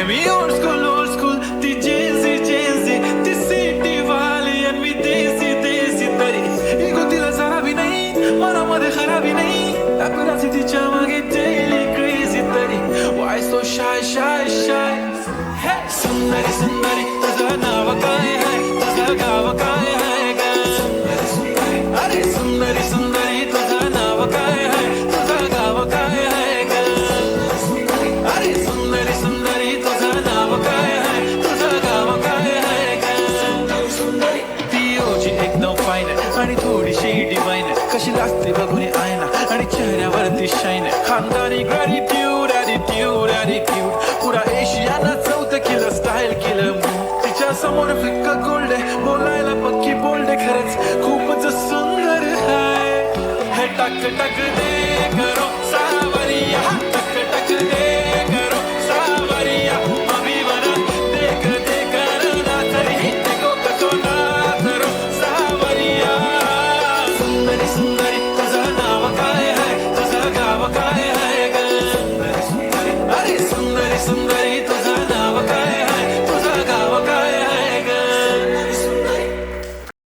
मी old school ती Gen Z ती city वाली आणि मी देसी तरी इगो तिला जरा भी नाही मनामध्ये खराबी नाही अपराधी तिच्या मागे डेली क्रेझी तरी वाय सो शाय सुंदरी तुझं नाव काय आहे तुझं गाव काय आहे ग अरे सुंदरी तुझं नाव काय आहे तुझं गाव काय आहे ग अरे सुंदरी तुझं नाव काय आहे तुझं गाव काय आहे ग ती ओजी एकदम फाईन आणि थोडीशी डिवाईन कशी लागते बघून आयना आणि चेहऱ्यावरती शाईन खानदानी ग्रॅटिट्यूड ॲटिट्यूड पुरा एशियाला चौथं किलो स्टाईल केलं तिच्या समोर फिक्क गोल्ड बोलायला पक्की बोल्ड खरंच खूपच सुंदर हाय हे टक दे करो सावरिया टक दे करो सावरिया अभी बना देख ना तरी देखो कसो ना करो सावरिया सुंदरी तुझं नाव काय आहे तुझं गाव काय आहे ग अरे सुंदरी